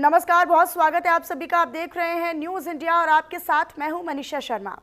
नमस्कार, बहुत स्वागत है आप सभी का। आप देख रहे हैं न्यूज इंडिया और आपके साथ मैं हूं मनीषा शर्मा।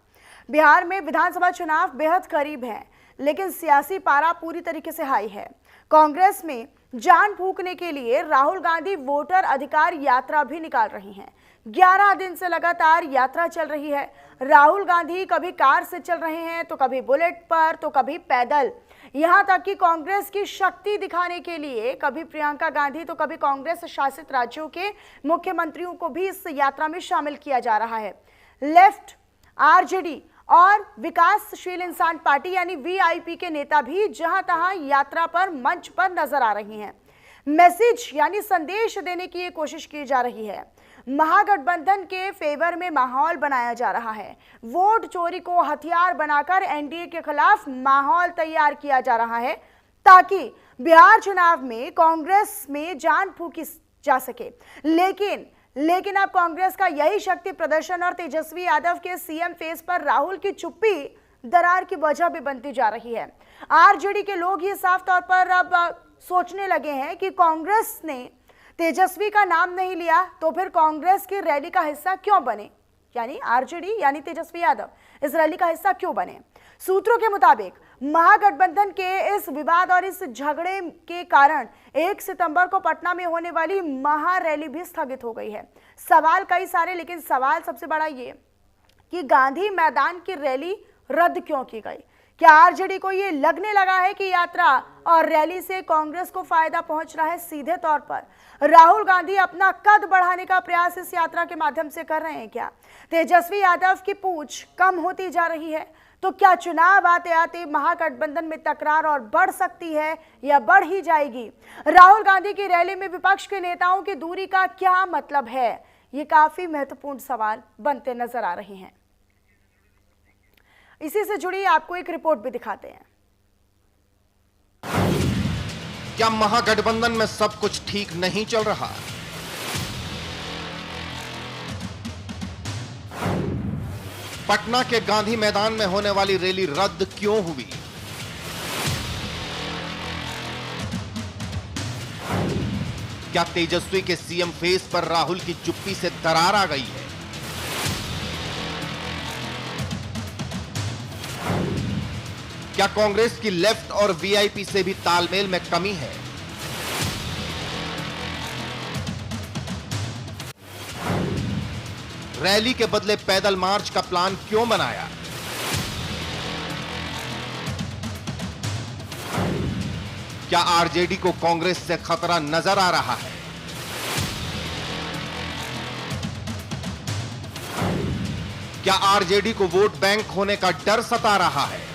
बिहार में विधानसभा चुनाव बेहद करीब है, लेकिन सियासी पारा पूरी तरीके से हाई है। कांग्रेस में जान फूंकने के लिए राहुल गांधी वोटर अधिकार यात्रा भी निकाल रही हैं। 11 दिन से लगातार यात्रा चल रही है। राहुल गांधी कभी कार से चल रहे हैं, तो कभी बुलेट पर, तो कभी पैदल। यहां तक कि कांग्रेस की शक्ति दिखाने के लिए कभी प्रियंका गांधी तो कभी कांग्रेस शासित राज्यों के मुख्यमंत्रियों को भी इस यात्रा में शामिल किया जा रहा है। लेफ्ट, आरजेडी और विकासशील इंसान पार्टी यानी वीआईपी के नेता भी जहां तहां यात्रा पर मंच पर नजर आ रही हैं। मैसेज यानी संदेश देने की ये कोशिश की जा रही है। महागठबंधन के फेवर में माहौल बनाया जा रहा है। वोट चोरी को हथियार बनाकर एनडीए के खिलाफ माहौल तैयार किया जा रहा है, ताकि बिहार चुनाव में कांग्रेस में जान फूंकी जा सके। लेकिन अब कांग्रेस का यही शक्ति प्रदर्शन और तेजस्वी यादव के सीएम फेस पर राहुल की चुप्पी दरार की वजह भी बनती जा रही है। आरजेडी के लोग ये साफ तौर पर अब सोचने लगे हैं कि कांग्रेस ने तेजस्वी का नाम नहीं लिया, तो फिर कांग्रेस की रैली का हिस्सा क्यों बने, यानी आरजेडी यानी तेजस्वी यादव इस रैली का हिस्सा क्यों बने। सूत्रों के मुताबिक महागठबंधन के इस विवाद और इस झगड़े के कारण 1 सितंबर को पटना में होने वाली महारैली भी स्थगित हो गई है। सवाल कई सारे, लेकिन सवाल सबसे बड़ा ये कि गांधी मैदान की रैली रद्द क्यों की गई। क्या आरजेडी को ये लगने लगा है कि यात्रा और रैली से कांग्रेस को फायदा पहुंच रहा है? सीधे तौर पर राहुल गांधी अपना कद बढ़ाने का प्रयास इस यात्रा के माध्यम से कर रहे हैं क्या? तेजस्वी यादव की पूंछ कम होती जा रही है, तो क्या चुनाव आते आते महागठबंधन में तकरार और बढ़ सकती है या बढ़ ही जाएगी? राहुल गांधी की रैली में विपक्ष के नेताओं की दूरी का क्या मतलब है? ये काफी महत्वपूर्ण सवाल बनते नजर आ रहे हैं। इसी से जुड़ी आपको एक रिपोर्ट भी दिखाते हैं। क्या महागठबंधन में सब कुछ ठीक नहीं चल रहा? पटना के गांधी मैदान में होने वाली रैली रद्द क्यों हुई? क्या तेजस्वी के सीएम फेस पर राहुल की चुप्पी से दरार आ गई है? क्या कांग्रेस की लेफ्ट और वीआईपी से भी तालमेल में कमी है? रैली के बदले पैदल मार्च का प्लान क्यों बनाया? क्या आरजेडी को कांग्रेस से खतरा नजर आ रहा है? क्या आरजेडी को वोट बैंक होने का डर सता रहा है?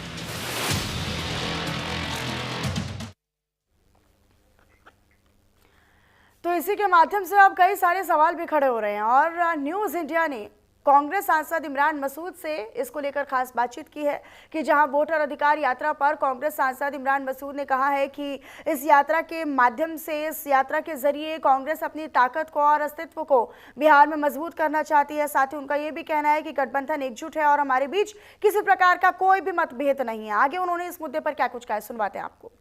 तो इसी के माध्यम से अब कई सारे सवाल भी खड़े हो रहे हैं और न्यूज इंडिया ने कांग्रेस सांसद इमरान मसूद से इसको लेकर खास बातचीत की है कि जहां वोटर अधिकार यात्रा पर कांग्रेस सांसद इमरान मसूद ने कहा है कि इस यात्रा के माध्यम से, इस यात्रा के जरिए कांग्रेस अपनी ताकत को और अस्तित्व को बिहार में मजबूत करना चाहती है। साथ ही उनका यह भी कहना है कि गठबंधन एकजुट है और हमारे बीच किसी प्रकार का कोई भी मतभेद नहीं है। आगे उन्होंने इस मुद्दे पर क्या कुछ कहा, सुनवाते हैं आपको।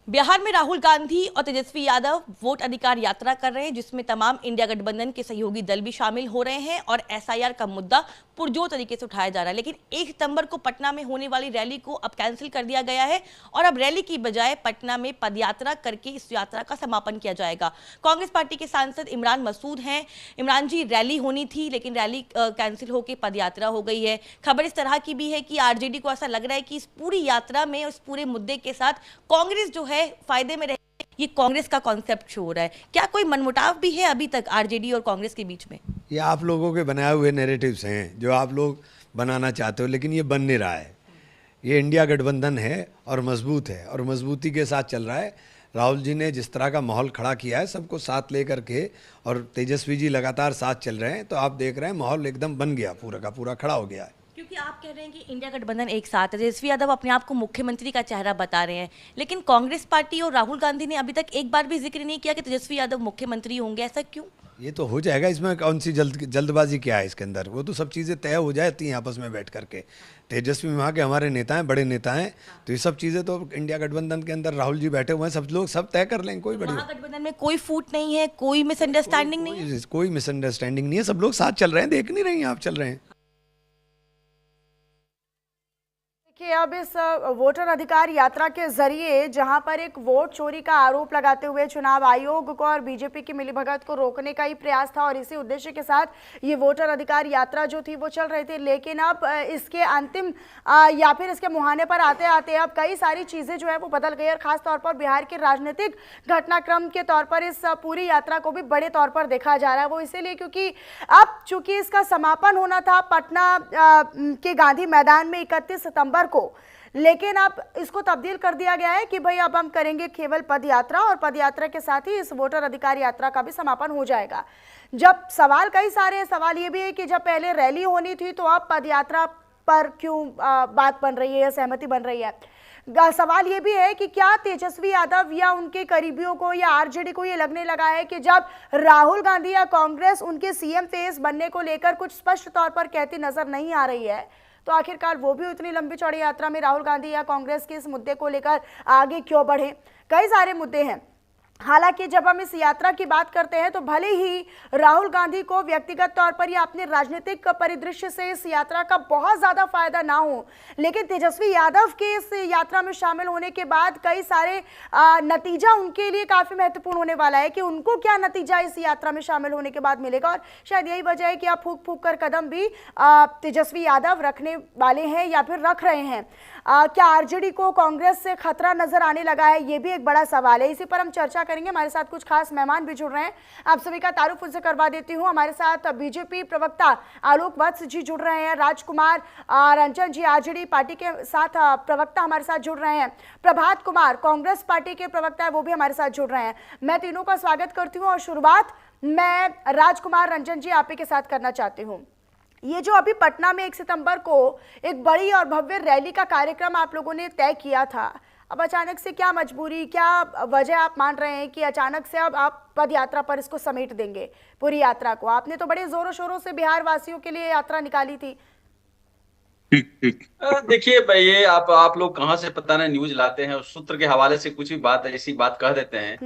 बिहार में राहुल गांधी और तेजस्वी यादव वोट अधिकार यात्रा कर रहे हैं, जिसमें तमाम इंडिया गठबंधन के सहयोगी दल भी शामिल हो रहे हैं और एसआईआर का मुद्दा पुरजोर तरीके से उठाया जा रहा है। लेकिन 1 सितंबर को पटना में होने वाली रैली को अब कैंसिल कर दिया गया है और अब रैली की बजाय पटना में पदयात्रा करके इस यात्रा का समापन किया जाएगा। कांग्रेस पार्टी के सांसद इमरान मसूद हैं। इमरान जी, रैली होनी थी लेकिन रैली कैंसिल होकर पदयात्रा हो गई है। खबर इस तरह की भी है कि आरजेडी को ऐसा लग रहा है कि इस पूरी यात्रा में, इस पूरे मुद्दे के साथ कांग्रेस जो है फायदे में रहे। ये कांग्रेस का कॉन्सेप्ट शो हो रहा है। क्या कोई मनमुटाव भी है अभी तक आरजेडी और कांग्रेस के बीच में? ये आप लोगों के बनाए हुए नैरेटिव्स हैं जो आप लोग बनाना चाहते हो, लेकिन ये बन नहीं रहा है। ये इंडिया गठबंधन है और मजबूत है और मजबूती के साथ चल रहा है। राहुल जी ने जिस तरह का माहौल खड़ा किया है सबको साथ लेकर के, और तेजस्वी जी लगातार साथ चल रहे हैं, तो आप देख रहे हैं माहौल एकदम बन गया, पूरा का पूरा खड़ा हो गया है। कि आप कह रहे हैं कि इंडिया गठबंधन एक साथ है, तेजस्वी यादव अपने आप को मुख्यमंत्री का चेहरा बता रहे हैं, लेकिन कांग्रेस पार्टी और राहुल गांधी ने अभी तक एक बार भी जिक्र नहीं किया कि तेजस्वी यादव मुख्यमंत्री होंगे। ऐसा क्यों? ये तो हो जाएगा, इसमें कौन सी जल्दबाजी क्या है इसके अंदर? वो तो सब चीज़ें तय हो जाती हैं आपस में बैठ करके। तेजस्वी वहाँ के हमारे नेता हैं, बड़े नेता हैं, तो ये सब चीज़ें तो इंडिया गठबंधन के अंदर राहुल जी बैठे हुए हैं, सब लोग सब तय कर लेंगे, कोई बड़ी महागठबंधन में कोई फूट नहीं है, कोई मिसअंडरस्टैंडिंग नहीं है। कोई मिसअंडरस्टैंडिंग नहीं है, सब लोग साथ चल रहे हैं, देख नहीं रही हैं आप, चल रहे हैं। देखिए, अब इस वोटर अधिकार यात्रा के जरिए जहां पर एक वोट चोरी का आरोप लगाते हुए चुनाव आयोग को और बीजेपी की मिलीभगत को रोकने का ही प्रयास था और इसी उद्देश्य के साथ ये वोटर अधिकार यात्रा जो थी वो चल रही थी, लेकिन अब इसके अंतिम या फिर इसके मुहाने पर आते आते अब कई सारी चीजें जो है वो बदल गई और खासतौर पर बिहार के राजनीतिक घटनाक्रम के तौर पर इस पूरी यात्रा को भी बड़े तौर पर देखा जा रहा है। वो इसीलिए क्योंकि अब चूंकि इसका समापन होना था पटना के गांधी मैदान में 31 सितंबर को, लेकिन अब इसको तब्दील कर दिया गया है कि भाई अब हम करेंगे केवल पद यात्रा और पद यात्रा के साथ ही इस वोटर अधिकार यात्रा का भी समापन हो जाएगा। जब सवाल कई सारे सवाल ये भी है कि जब पहले रैली होनी थी तो अब पद यात्रा पर क्यों बात बन रही है या सहमति बन रही है। सवाल ये भी है कि क्या तेजस्वी यादव या उनके करीबियों को या आरजेडी को ये लगने लगा है कि जब राहुल गांधी या कांग्रेस उनके सीएम फेस बनने को लेकर कुछ स्पष्ट तौर पर कहती नजर नहीं आ रही है, तो आखिरकार वो भी उतनी लंबी चौड़ी यात्रा में राहुल गांधी या कांग्रेस के इस मुद्दे को लेकर आगे क्यों बढ़े। कई सारे मुद्दे हैं। हालांकि जब हम इस यात्रा की बात करते हैं तो भले ही राहुल गांधी को व्यक्तिगत तौर पर या अपने राजनीतिक परिदृश्य से इस यात्रा का बहुत ज्यादा फायदा ना हो, लेकिन तेजस्वी यादव के इस यात्रा में शामिल होने के बाद कई सारे नतीजा उनके लिए काफी महत्वपूर्ण होने वाला है कि उनको क्या नतीजा इस यात्रा में शामिल होने के बाद मिलेगा। और शायद यही वजह है कि आप फूक फूक कर कदम भी तेजस्वी यादव रखने वाले हैं या फिर रख रहे हैं। क्या आरजेडी को कांग्रेस से खतरा नजर आने लगा है, ये भी एक बड़ा सवाल है। इसी पर हम चर्चा करेंगे। हमारे साथ कुछ खास मेहमान भी जुड़ रहे हैं, आप सभी का तारुफ उनसे करवा देती हूँ। हमारे साथ बीजेपी प्रवक्ता आलोक वत्स जी जुड़ रहे हैं, राजकुमार रंजन जी आरजेडी पार्टी के साथ प्रवक्ता हमारे साथ जुड़ रहे हैं, प्रभात कुमार कांग्रेस पार्टी के प्रवक्ता है वो भी हमारे साथ जुड़ रहे हैं। मैं तीनों का स्वागत करती हूँ और शुरुआत मैं राजकुमार रंजन जी आप ही के साथ करना चाहती हूँ। ये जो अभी पटना में 1 सितंबर को एक बड़ी और भव्य रैली का कार्यक्रम आप लोगों ने तय किया था, अब अचानक से क्या मजबूरी, क्या वजह आप मान रहे हैं कि अचानक से अब आप पद यात्रा पर इसको समेट देंगे पूरी यात्रा को? आपने तो बड़े जोरों शोरों से बिहार वासियों के लिए यात्रा निकाली थी। ठीक। देखिए भाई, ये आप लोग कहाँ से पता नहीं न्यूज लाते हैं, उस सूत्र के हवाले से कुछ भी बात ऐसी बात कह देते हैं।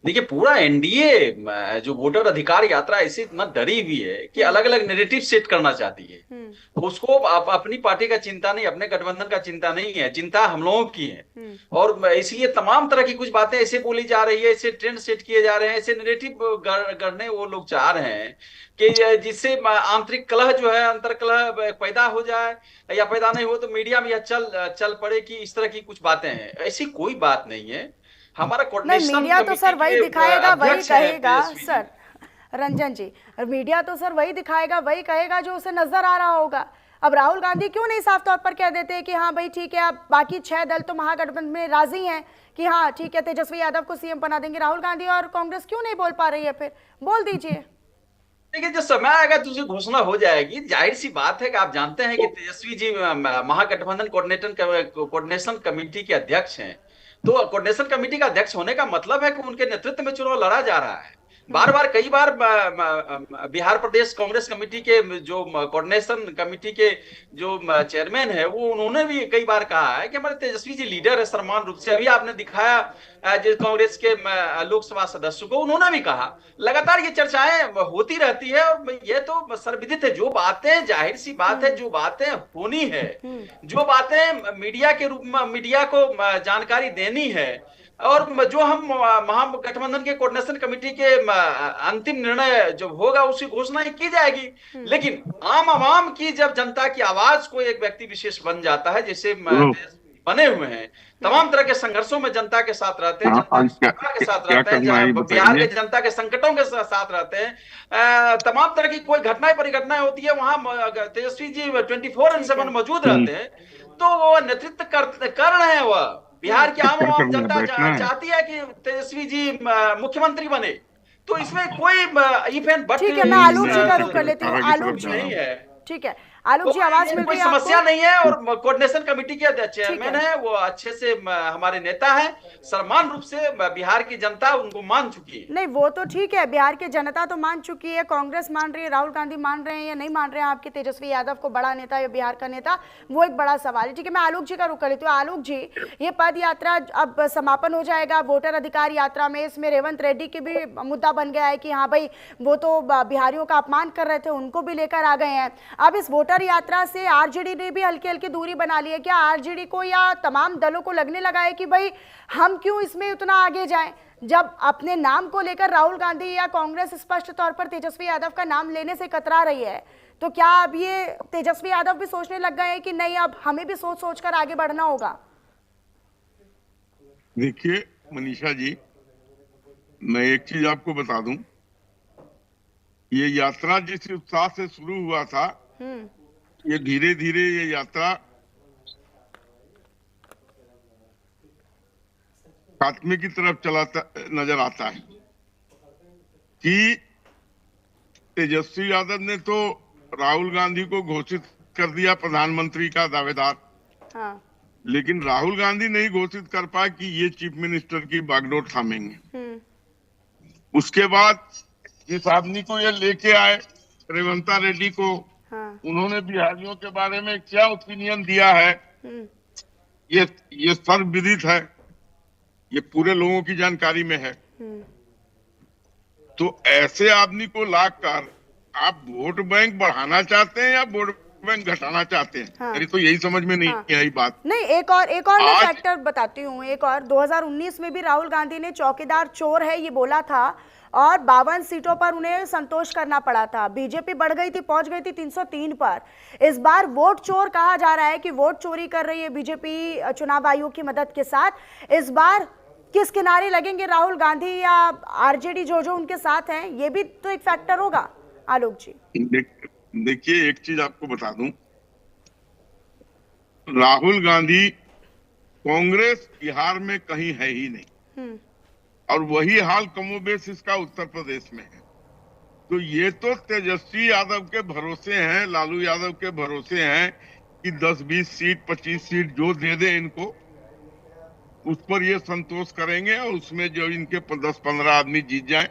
देखिए, पूरा एनडीए जो वोटर अधिकार यात्रा ऐसी इतना डरी हुई है कि अलग अलग नैरेटिव सेट करना चाहती है। उसको अपनी पार्टी का चिंता नहीं, अपने गठबंधन का चिंता नहीं है, चिंता हम लोगों की है। और इसलिए तमाम तरह की कुछ बातें ऐसे बोली जा रही है, ऐसे ट्रेंड सेट किए जा रहे हैं, ऐसे नैरेटिव गढ़ने वो लोग चाह रहे हैं कि जिससे आंतरिक कलह जो है, अंतर कलह पैदा हो जाए या पैदा नहीं हो तो मीडिया में यह चल पड़े कि इस तरह की कुछ बातें हैं। ऐसी कोई बात नहीं है। हमारा कोऑर्डिनेशन मीडिया तो सर वही दिखाएगा वही कहेगा। सर रंजन जी, मीडिया तो सर वही दिखाएगा वही कहेगा जो उसे नजर आ रहा होगा। अब राहुल गांधी क्यों नहीं साफ तौर पर कह देते कि हाँ भाई ठीक है, अब बाकी 6 दल तो महागठबंधन में राजी हैं कि हाँ ठीक है तेजस्वी यादव को सीएम बना देंगे। राहुल गांधी और कांग्रेस क्यों नहीं बोल पा रही है? फिर बोल दीजिए। देखिए, जो समय आएगा तो उसे घोषणा हो जाएगी। जाहिर सी बात है कि आप जानते हैं कि तेजस्वी जी महागठबंधन कोऑर्डिनेशन कमेटी के अध्यक्ष हैं। तो कोऑर्डिनेशन कमेटी का अध्यक्ष होने का मतलब है कि उनके नेतृत्व में चुनाव लड़ा जा रहा है। कई बार बिहार प्रदेश कांग्रेस कमेटी के जो कोऑर्डिनेशन कमेटी के जो चेयरमैन है वो उन्होंने भी कई बार कहा है कि हमारे तेजस्वी जी लीडर है समान रूप से। अभी आपने दिखाया जो कांग्रेस के लोकसभा सदस्य को, उन्होंने भी कहा। लगातार ये चर्चाएं होती रहती है और ये तो सर्वविदित है। जो बातें, जाहिर सी बात है, जो बातें होनी है, जो बातें मीडिया के रूप में मीडिया को जानकारी देनी है और जो हम महागठबंधन के कोऑर्डिनेशन कमेटी के अंतिम निर्णय जब होगा उसकी घोषणा की जाएगी। लेकिन आम आवाम की जब जनता की आवाज को एक व्यक्ति विशेष बन जाता है, जैसे बने हुए हैं, तमाम तरह के संघर्षों में जनता के साथ रहते हैं, जनता के साथ रहते हैं, बिहार के जनता के संकटों के साथ रहते हैं, तमाम तरह की कोई घटनाएं परिघटनाएं होती है, वहां तेजस्वी जी 24/7 मौजूद रहते हैं। तो वो नेतृत्व कर रहे हैं। वह बिहार की आम जनता चाहती है कि तेजस्वी जी मुख्यमंत्री बने। तो इसमें कोई इफ एंड बट। ठीक है, मैं आलोक जी का रुख कर लेती हूँ। आलोक जी, ठीक है, आलोक जी, आवाज मिल कोई रही है समस्या आपको? नहीं है, और कोऑर्डिनेशन कमेटी के चेयरमैन है, वो अच्छे से हमारे नेता है, सम्मान रूप से बिहार की जनता उनको मान चुकी है। नहीं, वो तो ठीक है, बिहार की जनता तो मान चुकी है, कांग्रेस मान रही है, राहुल गांधी मान रहे हैं या नहीं मान रहे हैं आपके तेजस्वी यादव को बड़ा नेता या बिहार का नेता, वो एक बड़ा सवाल है। ठीक है, मैं आलोक जी का रुख कर लेती हूँ। आलोक जी, ये पद यात्रा अब समापन हो जाएगा, वोटर अधिकार यात्रा में इसमें रेवंत रेड्डी की भी मुद्दा बन गया है कि हाँ भाई वो तो बिहारियों का अपमान कर रहे थे, उनको भी लेकर आ गए हैं। अब इस वोटर यात्रा से आरजेडी ने भी हल्की हल्की दूरी बना ली है। क्या आरजेडी को या तमाम दलों को लगने लगा है कि भाई हम क्यों इसमें उतना आगे जाएं, जब अपने नाम को लेकर राहुल गांधी या कांग्रेस स्पष्ट तौर पर तेजस्वी यादव का नाम लेने से कतरा रही है? तो क्या अब ये तेजस्वी यादव भी सोचने लग गए हैं कि नहीं, अब हमें भी सोच सोच कर आगे बढ़ना होगा? देखिए मनीषा जी, मैं एक चीज आपको बता दूं, ये यात्रा जिस उत्साह से शुरू हुआ था, ये धीरे धीरे ये यात्रा खात्मे की तरफ चलाता नजर आता है कि तेजस्वी यादव ने तो राहुल गांधी को घोषित कर दिया प्रधानमंत्री का दावेदार, हाँ। लेकिन राहुल गांधी नहीं घोषित कर पाए कि ये चीफ मिनिस्टर की बागडोर थामेंगे। उसके बाद जिस आदमी को ये लेके आए, रेवंता रेड्डी को, हाँ। उन्होंने बिहारियों के बारे में क्या ओपिनियन दिया है, ये सर्वविदित है, ये पूरे लोगों की जानकारी में है। तो ऐसे आदमी को लाकर आप वोट बैंक बढ़ाना चाहते हैं या वोट बैंक घटाना चाहते हैं? हाँ। मेरी तो यही समझ में नहीं आई बात। नहीं, एक और मैं आज- फैक्टर बताती हूँ। एक और 2019 में भी राहुल गांधी ने चौकीदार चोर है ये बोला था और 52 सीटों पर उन्हें संतोष करना पड़ा था। बीजेपी बढ़ गई थी, पहुंच गई थी 303 पर। इस बार वोट चोर कहा जा रहा है कि वोट चोरी कर रही है बीजेपी चुनाव आयोग की मदद के साथ। इस बार किस किनारे लगेंगे राहुल गांधी या आरजेडी जो उनके साथ हैं, ये भी तो एक फैक्टर होगा आलोक जी। देखिए एक चीज आपको बता दूं, राहुल गांधी कांग्रेस बिहार में कहीं है ही नहीं, और वही हाल कमोबेश इसका उत्तर प्रदेश में है। तो ये तो तेजस्वी यादव के भरोसे हैं, लालू यादव के भरोसे हैं कि 10-20 सीट 25 सीट जो दे दे इनको, उस पर ये संतोष करेंगे, और उसमें जो इनके 10-15 आदमी जीत जाएं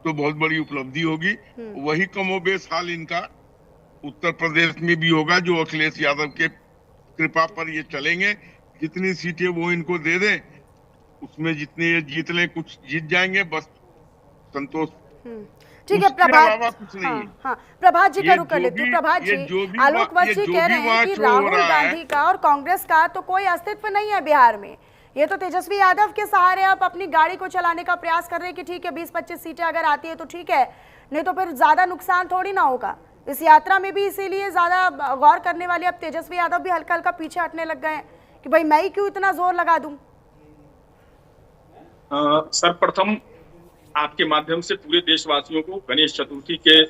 तो बहुत बड़ी उपलब्धि होगी। वही कमोबेश हाल इनका उत्तर प्रदेश में भी होगा, जो अखिलेश यादव के कृपा पर ये चलेंगे। जितनी सीटें वो इनको दे दें, उसमें जितने ये जीत लें, कुछ जीत जाएंगे, बस संतोष। ठीक है उसके प्रभात, अलावा कुछ नहीं है। हाँ, प्रभात जी का ये रुख कर जो लेती हूँ। भी- प्रभात ये जी, जो भी आलोक वहाँ- वत्स ये जी जो कह भी रहे हैं वहाँ कि शो हो राहुल रहा है- गांधी का और कांग्रेस का तो कोई अस्तित्व नहीं है बिहार में। ये तो तेजस्वी यादव के सहारे आप अपनी गाड़ी को चलाने का प्रयास कर रहे हैं कि ठीक है 20-25 सीटें अगर आती है तो ठीक है, नहीं तो फिर ज्यादा नुकसान थोड़ी ना होगा इस यात्रा में भी। इसीलिए ज्यादा गौर करने वाले अब तेजस्वी यादव भी हल्का हल्का पीछे हटने लग गए हैं कि भाई मैं ही क्यों इतना जोर लगा दूं। सर्वप्रथम आपके माध्यम से पूरे देशवासियों को गणेश चतुर्थी के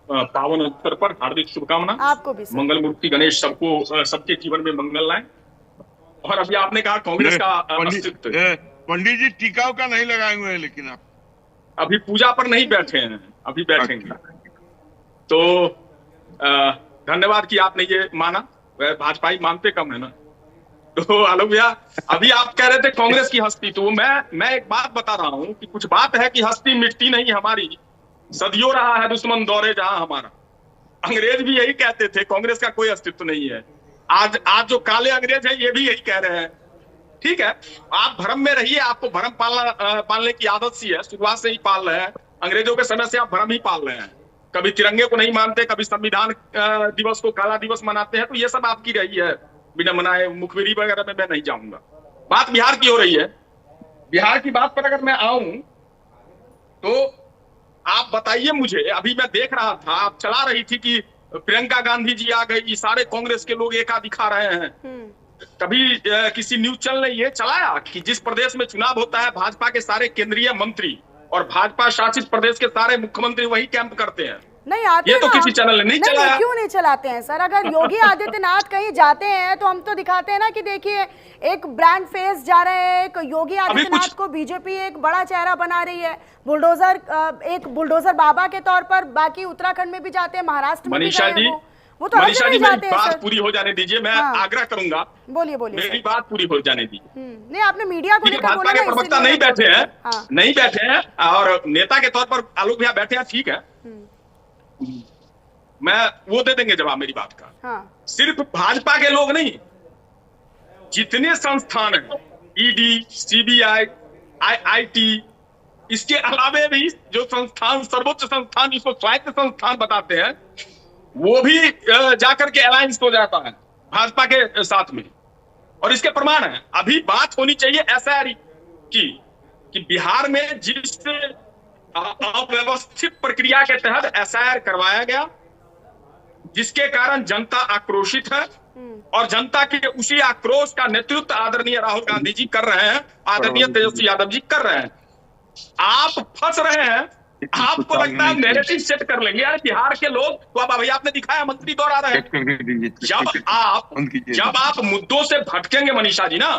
पावन अवसर पर हार्दिक शुभकामना। आपको भी सर। मंगल मूर्ति गणेश सबको सबके जीवन में मंगल लाए। और अभी आपने कहा कांग्रेस का अस्तित्व, पंडित जी टीका का नहीं लगाए हुए हैं, लेकिन आप अभी पूजा पर नहीं बैठे हैं, अभी बैठेंगे। तो धन्यवाद कि आपने ये माना, भाजपाई मानते कम है ना। तो आलोक भैया, अभी आप कह रहे थे कांग्रेस की हस्ती, तो मैं एक बात बता रहा हूँ कि कुछ बात है कि हस्ती मिटती नहीं हमारी, सदियों रहा है दुश्मन दौरे जहां हमारा। अंग्रेज भी यही कहते थे, कांग्रेस का कोई अस्तित्व नहीं है। आज जो काले अंग्रेज हैं ये भी यही कह रहे हैं। ठीक है, आप भ्रम में रहिए, आपको भ्रम पालने की आदत सी है, शुरुआत से ही पाल रहे हैं। अंग्रेजों के समय से आप भ्रम ही पाल रहे हैं। कभी तिरंगे को नहीं मानते, कभी संविधान दिवस को काला दिवस मनाते हैं। तो ये सब आपकी रही है, बिना मनाए मुखबिरी वगैरह में मैं नहीं जाऊंगा। बात बिहार की हो रही है। बिहार की बात पर अगर मैं आऊं तो आप बताइए मुझे, अभी मैं देख रहा था आप चला रही थी कि प्रियंका गांधी जी आ गई, सारे कांग्रेस के लोग एका दिखा रहे हैं। कभी किसी न्यूज चैनल ने ये चलाया कि जिस प्रदेश में चुनाव होता है भाजपा के सारे केंद्रीय मंत्री और भाजपा शासित प्रदेश के सारे मुख्यमंत्री वही कैंप करते हैं? नहीं आते ये तो ना, किसी चैनल ने नहीं चलाया। क्यों नहीं चलाते हैं सर? अगर योगी आदित्यनाथ कहीं जाते हैं तो हम तो दिखाते हैं ना कि देखिए एक ब्रांड फेस जा रहे हैं, एक योगी आदित्यनाथ को बीजेपी एक बड़ा चेहरा बना रही है, बुलडोजर एक बुलडोजर बाबा के तौर पर। बाकी उत्तराखंड में भी जाते हैं, महाराष्ट्र में भी मनीषा गए जी, हैं वो तो हर मनीषा जगह जी ही मेरी जाते हैं बात सर। पूरी हो जाने दीजिए, मैं हाँ। आग्रह करूंगा, बोलिए बोलिए मेरी सर। बात पूरी हो जाने दीजिए। नहीं, आपने मीडिया को ठीक है, लेकर बोला भाजपा के ना, प्रवक्ता इसीलिए नहीं मैं बोल बैठे रही हैं, थी। हाँ। नहीं बैठे हैं, और नेता के तौर पर आलोक भैया बैठे हैं, ठीक है, मैं वो दे देंगे जवाब मेरी बात का। हाँ। सिर्फ भाजपा के लोग नहीं, जितने संस्थान हैं, ईडी, सीबीआई, आईटी, इसके अलावे भी जो संस्थान, सर्वोच्च संस्थान जिसको स्वायत्त संस्थान बताते हैं, वो भी जाकर के अलायंस हो जाता है भाजपा के साथ में। और इसके प्रमाण है, अभी बात होनी चाहिए एसआईआर की, कि बिहार में जिस अव्यवस्थित प्रक्रिया के तहत एसआईआर करवाया गया, जिसके कारण जनता आक्रोशित है, और जनता के उसी आक्रोश का नेतृत्व आदरणीय राहुल गांधी जी कर रहे हैं, आदरणीय तेजस्वी यादव जी कर रहे हैं। आप फंस रहे हैं, आपको लगता है नैरेटिव सेट कर लेंगे, यार बिहार के लोग तो, अब भैया आपने दिखाया मंत्री दौरा रहे हैं। जब आप मुद्दों से भटकेंगे मनीषा जी ना,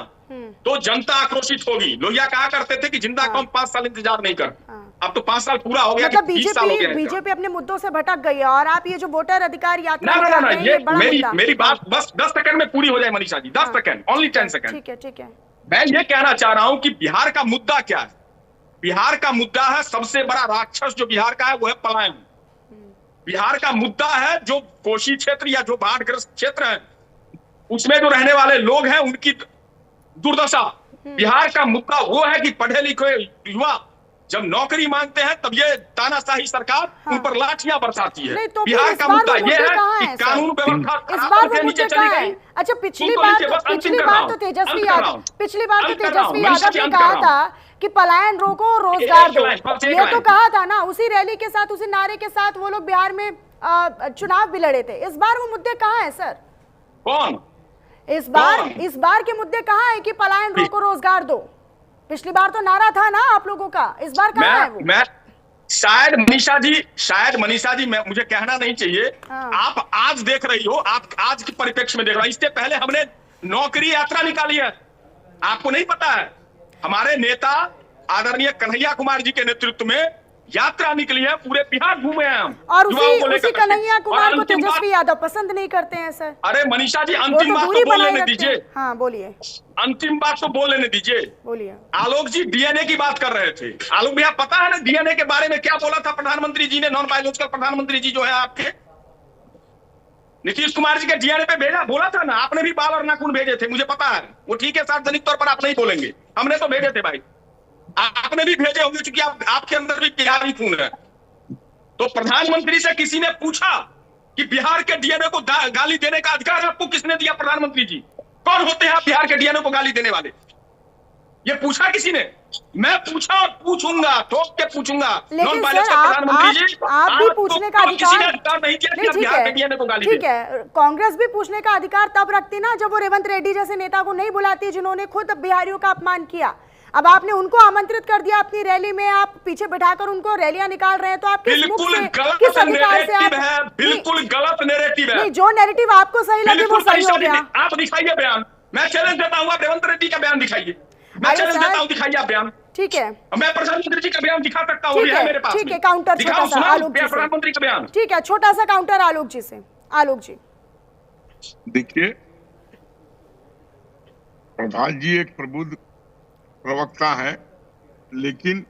तो जनता आक्रोशित होगी। लोहिया कहा करते थे कि जिंदा कौम 5 साल इंतजार नहीं कर, अब तो 5 साल पूरा हो गया, मतलब 20 साल हो गया। बीजेपी अपने मुद्दों से भटक गई है, और आप ये जो वोटर अधिकार यात्रा ना, करते हैं, ये बड़ा मुद्दा। मेरी बात बस 10 सेकंड में पूरी हो जाए Manisha ji, 10 second, only 10 second. ठीक है, ठीक है। मैं ये कहना चाह रहा हूं कि बिहार का मुद्दा क्या है। बिहार का मुद्दा है, सबसे बड़ा राक्षस जो बिहार का है वो है पलायन। बिहार का मुद्दा है जो कोशी क्षेत्र या जो बाढ़ग्रस्त क्षेत्र है, उसमें जो रहने वाले लोग हैं उनकी दुर्दशा। बिहार का मुद्दा वो है कि पढ़े लिखे युवा जब नौकरी मांगते हैं, तब ये तानाशाही सरकार उन पर लाठियां बरसाती है। तो बिहार का मुद्दा ये है कि कानून व्यवस्था इस बार वो मुद्दे कहाँ हैं? अच्छा, पिछली बार तो तेजस्वी यादव ने कहा था कि पलायन रोको, रोजगार दो। ये तो कहा था ना, उसी रैली के साथ, उसी नारे के साथ वो लोग बिहार में चुनाव भी लड़े थे। इस बार वो मुद्दे कहाँ हैं सर? कौन? इस बार के मुद्दे कहाँ हैं कि पलायन रोको, रोजगार दो? पिछली बार तो नारा था ना आप लोगों का, इस बार कहाँ है वो? मैं शायद मनीषा जी मुझे कहना नहीं चाहिए। हाँ। आप आज देख रही हो, आप आज के परिप्रेक्ष्य में देख रहे हो। इससे पहले हमने नौकरी यात्रा निकाली है, आपको नहीं पता है? हमारे नेता आदरणीय कन्हैया कुमार जी के नेतृत्व में यात्रा निकली है, पूरे बिहार घूमे हैं हम। और उसी कन्हैया कुमार को तेजस्वी यादव पसंद नहीं करते हैं सर। अरे मनीषा जी, अंतिम बात तो बोल लेने दीजिए। हाँ बोलिए, अंतिम बात तो बोल लेने दीजिए। बोलिए। आलोक जी डीएनए की बात कर रहे थे। आलोक भैया पता है ना डीएनए के बारे में क्या बोला था प्रधानमंत्री जी ने? नॉन बायोलॉजिकल प्रधानमंत्री जी जो है आपके, नीतीश कुमार जी के डीएनए पे भेजा, बोला था ना, आपने भी बाल और नाखून भेजे थे, मुझे पता है। वो ठीक है, सार्वजनिक तौर पर आप नहीं बोलेंगे, हमने तो भेजे थे भाई, आपने भी भेजे होंगे, क्योंकि आपके अंदर भी बिहारी खून है। तो प्रधानमंत्री से किसी ने पूछा कि बिहार के डीएनए को गाली देने का अधिकार आपको किसने दिया? प्रधानमंत्री जी। कौन होते हैं आप बिहार के डीएनए को गाली देने वाले? ये पूछा किसी ने? मैं पूछा और पूछूंगा, ठोक के पूछूंगा। लेकिन सर आप भी पूछने का अधिकार नहीं किया कि बिहार के डीएनए को गाली। ठीक है, कांग्रेस भी पूछने का अधिकार तब रखती ना जब वो रेवंत रेड्डी जैसे नेता को नहीं बुलाती, जिन्होंने खुद बिहारियों का अपमान किया। अब आपने उनको आमंत्रित कर दिया अपनी रैली में, आप पीछे बिठाकर उनको रैलियां निकाल रहे हैं, तो आप बिल्कुल गलत नैरेटिव है, बिल्कुल गलत नैरेटिव है। नहीं, जो नैरेटिव आपको सही लगे वो सही हो गया। आप दिखाइए बयान, मैं चैलेंज देता हूँ, आप रेवंत रेड्डी का बयान दिखाइए। मैं चैलेंज देता हूँ, दिखाइए आप बयान। ठीक है, मैं प्रधानमंत्री जी का बयान दिखा सकता हूँ, मेरे पास। ठीक है, काउंटर छोटा सा आलोक जी से। प्रधानमंत्री का बयान, ठीक है, छोटा सा काउंटर आलोक जी से। आलोक जी देखिए, प्रभात जी एक प्रबुद्ध प्रवक्ता है, लेकिन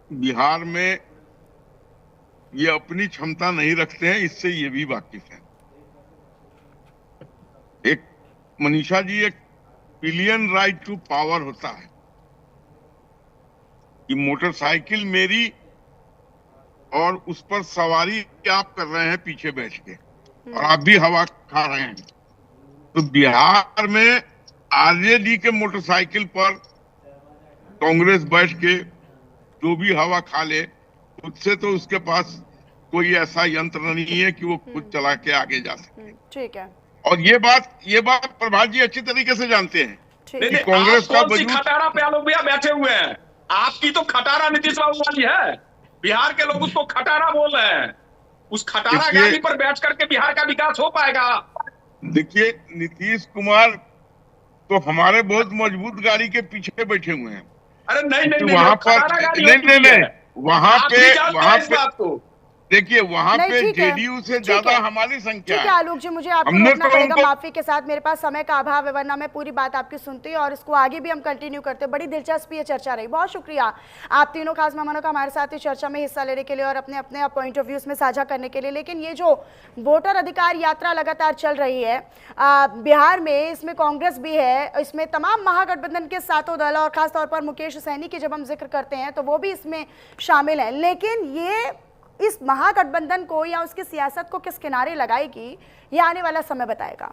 बिहार में ये अपनी क्षमता नहीं रखते हैं, इससे ये भी वाकिफ है। एक मनीषा जी, एक पिलियन राइट टू पावर होता है कि मोटरसाइकिल मेरी और उस पर सवारी आप कर रहे हैं पीछे बैठ के, और आप भी हवा खा रहे हैं। तो बिहार में आरजेडी के मोटरसाइकिल पर कांग्रेस बैठ के जो भी हवा खा ले, उससे तो उसके पास कोई ऐसा यंत्र नहीं है कि वो खुद चला के आगे जा सके। ठीक है, और ये बात प्रभात जी अच्छी तरीके से जानते हैं कि कांग्रेस का वजूद। खटारा पे आलोक भैया बैठे हुए हैं, आपकी तो खटारा नीतीश बाबू वाली है, बिहार के लोग उसको खटारा बोल रहे हैं। उस खटारा गाड़ी पर बैठ करके बिहार का विकास हो पाएगा? देखिए, नीतीश कुमार तो हमारे बहुत मजबूत गाड़ी के पीछे बैठे हुए हैं। अरे नहीं, वहां पर नहीं, वहां पे देखिए वहां नहीं, पे ठीक है। जेडीयू से ठीक ज्यादा है। हमारी संख्या ठीक है है। आलोक जी, मुझे आपको हमने रोकना तो पड़ेगा उनको- माफी के साथ, मेरे पास समय का अभाव है, वरना मैं पूरी बात आपकी सुनती और इसको आगे भी हम कंटिन्यू करते। बड़ी दिलचस्प ये चर्चा रही, बहुत शुक्रिया आप तीनों खास मेहमानों का हमारे साथ इस चर्चा में हिस्सा लेने के लिए और अपने अपने पॉइंट ऑफ व्यू में साझा करने के लिए। लेकिन ये जो वोटर अधिकार यात्रा लगातार चल रही है बिहार में, इसमें कांग्रेस भी है, इसमें तमाम महागठबंधन के सातों दल और खासतौर पर मुकेश सहनी की जब हम जिक्र करते हैं तो वो भी इसमें शामिल है। लेकिन ये इस महागठबंधन को या उसकी सियासत को किस किनारे लगाएगी, ये आने वाला समय बताएगा।